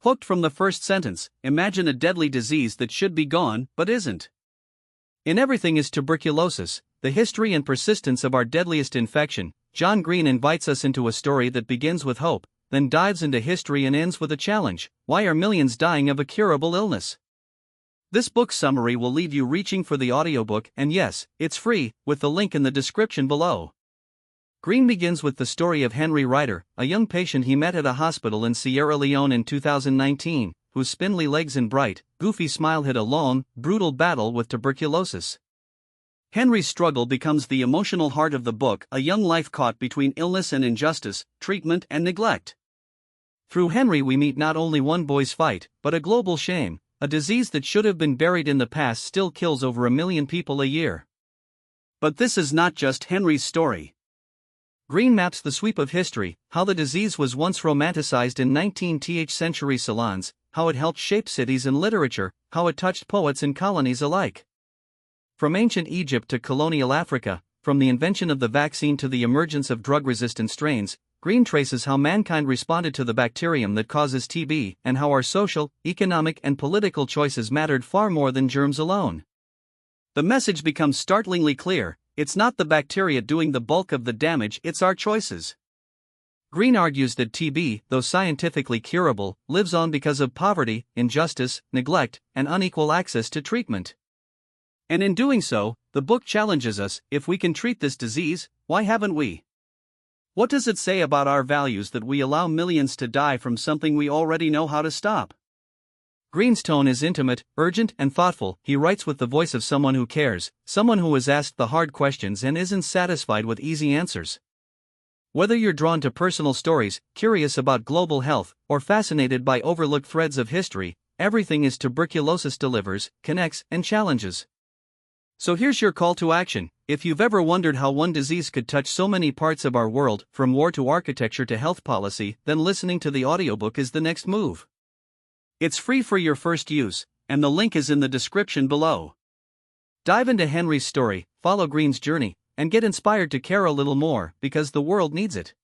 Hooked from the first sentence, imagine a deadly disease that should be gone, but isn't. In Everything is Tuberculosis, the history and persistence of our deadliest infection, John Green invites us into a story that begins with hope, then dives into history and ends with a challenge: why are millions dying of a curable illness? This book summary will leave you reaching for the audiobook, and yes, it's free, with the link in the description below. Green begins with the story of Henry Ryder, a young patient he met at a hospital in Sierra Leone in 2019, whose spindly legs and bright, goofy smile had a long, brutal battle with tuberculosis. Henry's struggle becomes the emotional heart of the book, a young life caught between illness and injustice, treatment and neglect. Through Henry we meet not only one boy's fight, but a global shame. A disease that should have been buried in the past still kills over 1 million people a year. But this is not just Henry's story. Green maps the sweep of history, how the disease was once romanticized in 19th century salons, how it helped shape cities and literature, how it touched poets and colonies alike. From ancient Egypt to colonial Africa, from the invention of the vaccine to the emergence of drug-resistant strains, Green traces how mankind responded to the bacterium that causes TB, and how our social, economic and political choices mattered far more than germs alone. The message becomes startlingly clear: it's not the bacteria doing the bulk of the damage, it's our choices. Green argues that TB, though scientifically curable, lives on because of poverty, injustice, neglect, and unequal access to treatment. And in doing so, the book challenges us: if we can treat this disease, why haven't we? What does it say about our values that we allow millions to die from something we already know how to stop? Green's tone is intimate, urgent, and thoughtful. He writes with the voice of someone who cares, someone who has asked the hard questions and isn't satisfied with easy answers. Whether you're drawn to personal stories, curious about global health, or fascinated by overlooked threads of history, Everything is Tuberculosis delivers, connects, and challenges. So here's your call to action. If you've ever wondered how one disease could touch so many parts of our world, from war to architecture to health policy, then listening to the audiobook is the next move. It's free for your first use, and the link is in the description below. Dive into Henry's story, follow Green's journey, and get inspired to care a little more, because the world needs it.